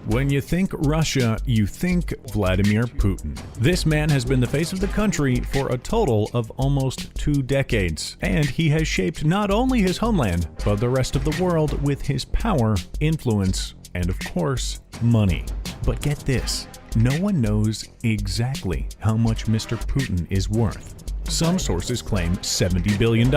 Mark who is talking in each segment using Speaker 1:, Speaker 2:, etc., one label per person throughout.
Speaker 1: When you think Russia, you think Vladimir Putin. This man has been the face of the country for a total of almost 2 decades, and he has shaped not only his homeland, but the rest of the world with his power, influence, and of course, money. But get this, no one knows exactly how much Mr. Putin is worth. Some sources claim $70 billion.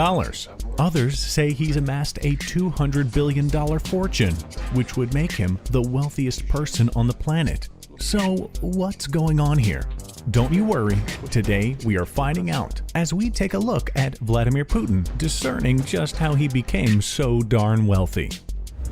Speaker 1: Others say he's amassed a $200 billion fortune, which would make him the wealthiest person on the planet. So, what's going on here? Don't you worry, today we are finding out as we take a look at Vladimir Putin, discerning just how he became so darn wealthy.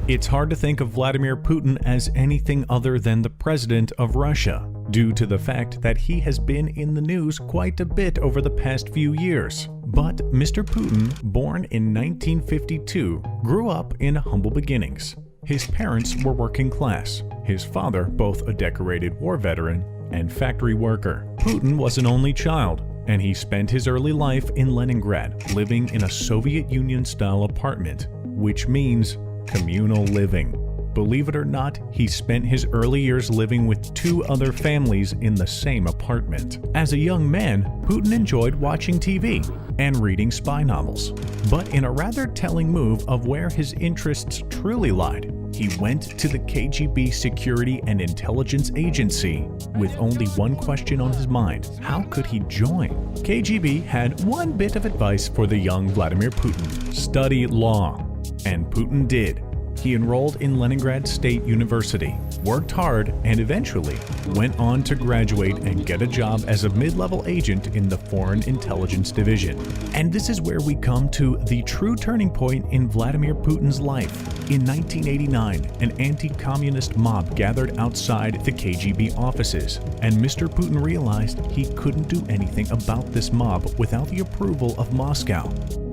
Speaker 1: It's hard to think of Vladimir Putin as anything other than the president of Russia, due to the fact that he has been in the news quite a bit over the past few years. But Mr. Putin, born in 1952, grew up in humble beginnings. His parents were working class, his father both a decorated war veteran and factory worker. Putin was an only child, and he spent his early life in Leningrad, living in a Soviet Union-style apartment, which means communal living. Believe it or not, he spent his early years living with 2 other families in the same apartment. As a young man, Putin enjoyed watching TV and reading spy novels. But in a rather telling move of where his interests truly lied, he went to the KGB Security and Intelligence Agency with only one question on his mind: how could he join? KGB had one bit of advice for the young Vladimir Putin: study law. And Putin did. He enrolled in Leningrad State University, worked hard, and eventually went on to graduate and get a job as a mid-level agent in the Foreign Intelligence Division. And this is where we come to the true turning point in Vladimir Putin's life. In 1989, an anti-communist mob gathered outside the KGB offices, and Mr. Putin realized he couldn't do anything about this mob without the approval of Moscow.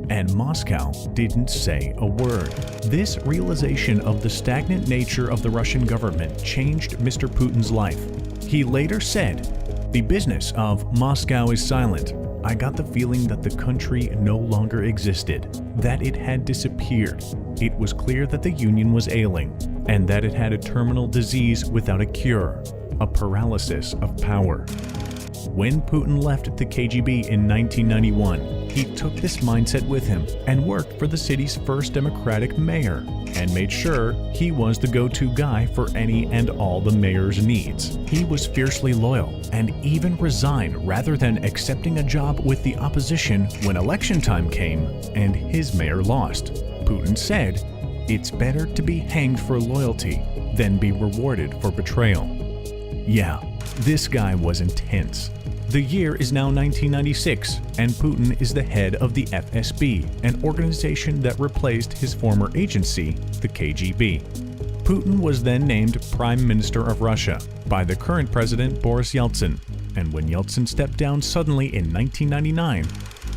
Speaker 1: And Moscow didn't say a word. This realization of the stagnant nature of the Russian government changed Mr. Putin's life. He later said, "The business of Moscow is silent. I got the feeling that the country no longer existed, that it had disappeared. It was clear that the Union was ailing, and that it had a terminal disease without a cure, a paralysis of power." When Putin left the KGB in 1991, he took this mindset with him and worked for the city's first Democratic mayor, and made sure he was the go-to guy for any and all the mayor's needs. He was fiercely loyal and even resigned rather than accepting a job with the opposition when election time came and his mayor lost. Putin said, "It's better to be hanged for loyalty than be rewarded for betrayal." Yeah, this guy was intense. The year is now 1996, and Putin is the head of the FSB, an organization that replaced his former agency, the KGB. Putin was then named Prime Minister of Russia by the current president Boris Yeltsin, and when Yeltsin stepped down suddenly in 1999,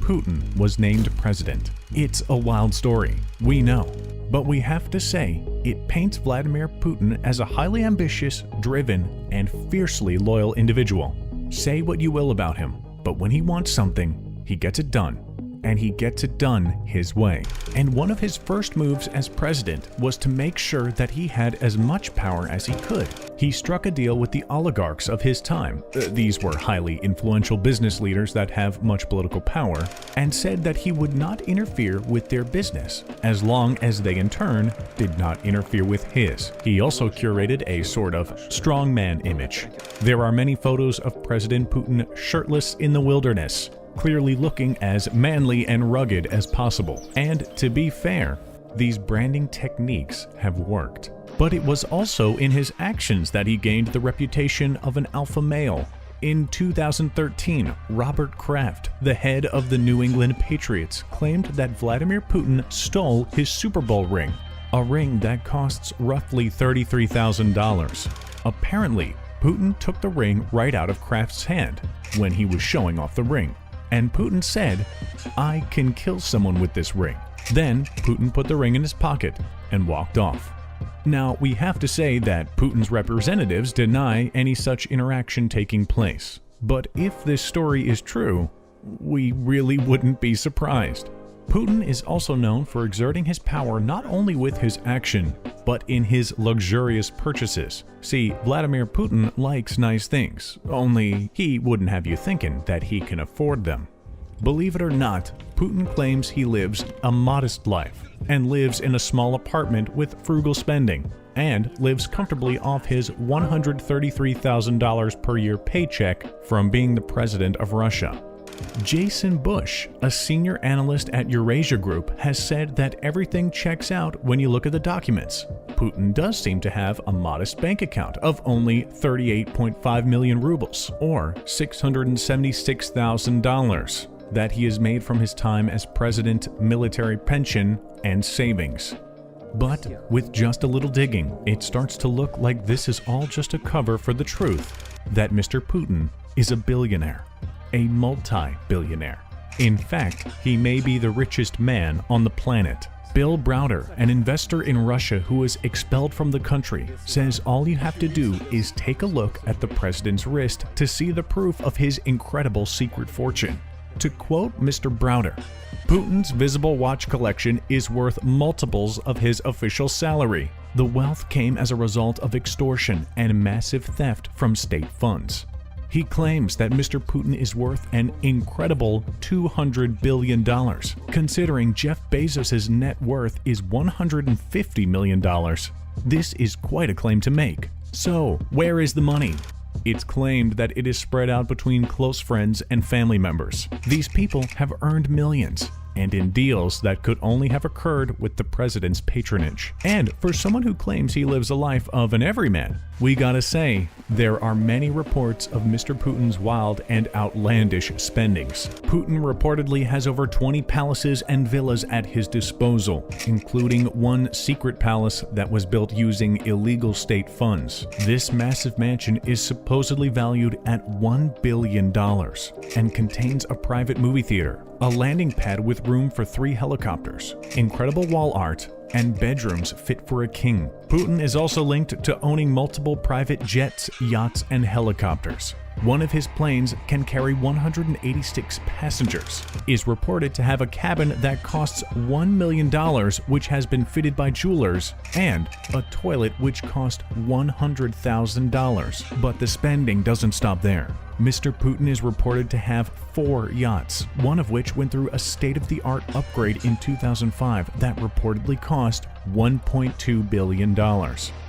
Speaker 1: Putin was named president. It's a wild story, we know, but we have to say, it paints Vladimir Putin as a highly ambitious, driven, and fiercely loyal individual. Say what you will about him, but when he wants something, he gets it done, and he gets it done his way. And one of his first moves as president was to make sure that he had as much power as he could. He struck a deal with the oligarchs of his time. These were highly influential business leaders that have much political power, and said that he would not interfere with their business, as long as they in turn did not interfere with his. He also curated a sort of strongman image. There are many photos of President Putin shirtless in the wilderness, clearly looking as manly and rugged as possible. And to be fair, these branding techniques have worked. But it was also in his actions that he gained the reputation of an alpha male. In 2013, Robert Kraft, the head of the New England Patriots, claimed that Vladimir Putin stole his Super Bowl ring, a ring that costs roughly $33,000. Apparently, Putin took the ring right out of Kraft's hand when he was showing off the ring. And Putin said, "I can kill someone with this ring." Then Putin put the ring in his pocket and walked off. Now, we have to say that Putin's representatives deny any such interaction taking place. But if this story is true, we really wouldn't be surprised. Putin is also known for exerting his power not only with his action, but in his luxurious purchases. See, Vladimir Putin likes nice things, only he wouldn't have you thinking that he can afford them. Believe it or not, Putin claims he lives a modest life and lives in a small apartment with frugal spending, and lives comfortably off his $133,000 per year paycheck from being the president of Russia. Jason Bush, a senior analyst at Eurasia Group, has said that everything checks out when you look at the documents. Putin does seem to have a modest bank account of only 38.5 million rubles, or $676,000, that he has made from his time as president, military pension, and savings. But with just a little digging, it starts to look like this is all just a cover for the truth that Mr. Putin is a billionaire, a multi-billionaire. In fact, he may be the richest man on the planet. Bill Browder, an investor in Russia who was expelled from the country, says all you have to do is take a look at the president's wrist to see the proof of his incredible secret fortune. To quote Mr. Browder, Putin's visible watch collection is worth multiples of his official salary. The wealth came as a result of extortion and massive theft from state funds. He claims that Mr. Putin is worth an incredible $200 billion, considering Jeff Bezos' net worth is $150 million. This is quite a claim to make. So, where is the money? It's claimed that it is spread out between close friends and family members. These people have earned millions, and in deals that could only have occurred with the president's patronage. And for someone who claims he lives a life of an everyman, we gotta say, there are many reports of Mr. Putin's wild and outlandish spendings. Putin reportedly has over 20 palaces and villas at his disposal, including one secret palace that was built using illegal state funds. This massive mansion is supposedly valued at $1 billion and contains a private movie theater, a landing pad with room for 3 helicopters, incredible wall art, and bedrooms fit for a king. Putin is also linked to owning multiple private jets, yachts, and helicopters. One of his planes can carry 186 passengers, is reported to have a cabin that costs $1 million, which has been fitted by jewelers, and a toilet which cost $100,000. But the spending doesn't stop there. Mr. Putin is reported to have 4 yachts, one of which went through a state-of-the-art upgrade in 2005 that reportedly cost $1.2 billion.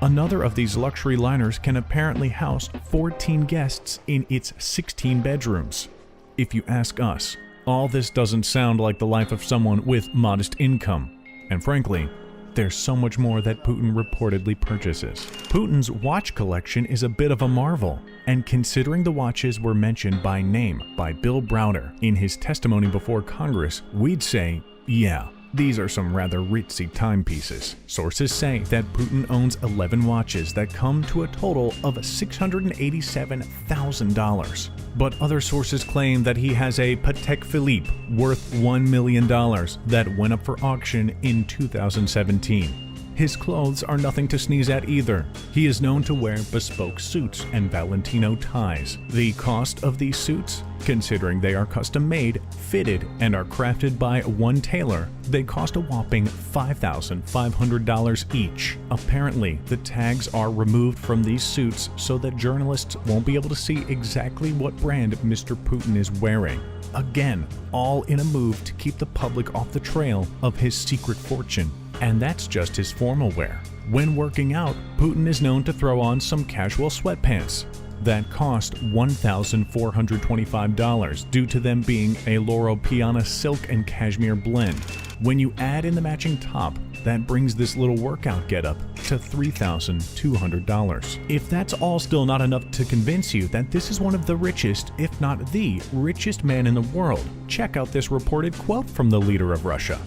Speaker 1: Another of these luxury liners can apparently house 14 guests in its 16 bedrooms. If you ask us, all this doesn't sound like the life of someone with modest income. And frankly, there's so much more that Putin reportedly purchases. Putin's watch collection is a bit of a marvel, and considering the watches were mentioned by name by Bill Browder in his testimony before Congress, we'd say, yeah, these are some rather ritzy timepieces. Sources say that Putin owns 11 watches that come to a total of $687,000. But other sources claim that he has a Patek Philippe worth $1 million that went up for auction in 2017. His clothes are nothing to sneeze at either. He is known to wear bespoke suits and Valentino ties. The cost of these suits, considering they are custom made, fitted, and are crafted by one tailor, they cost a whopping $5,500 each. Apparently, the tags are removed from these suits so that journalists won't be able to see exactly what brand Mr. Putin is wearing. Again, all in a move to keep the public off the trail of his secret fortune. And that's just his formal wear. When working out, Putin is known to throw on some casual sweatpants that cost $1,425 due to them being a Loro Piana silk and cashmere blend. When you add in the matching top, that brings this little workout getup to $3,200. If that's all still not enough to convince you that this is one of the richest, if not the richest man in the world, check out this reported quote from the leader of Russia.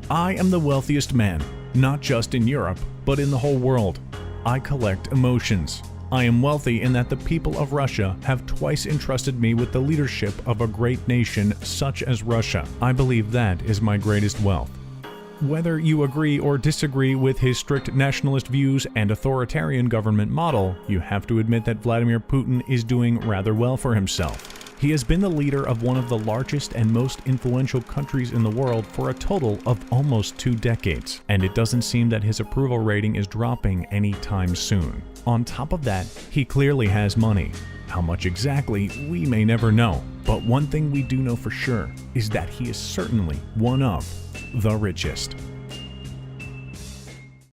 Speaker 1: "I am the wealthiest man, not just in Europe, but in the whole world. I collect emotions. I am wealthy in that the people of Russia have twice entrusted me with the leadership of a great nation such as Russia. I believe that is my greatest wealth." Whether you agree or disagree with his strict nationalist views and authoritarian government model, you have to admit that Vladimir Putin is doing rather well for himself. He has been the leader of one of the largest and most influential countries in the world for a total of almost 2 decades, and it doesn't seem that his approval rating is dropping anytime soon. On top of that, he clearly has money. How much exactly, we may never know, but one thing we do know for sure is that he is certainly one of the richest.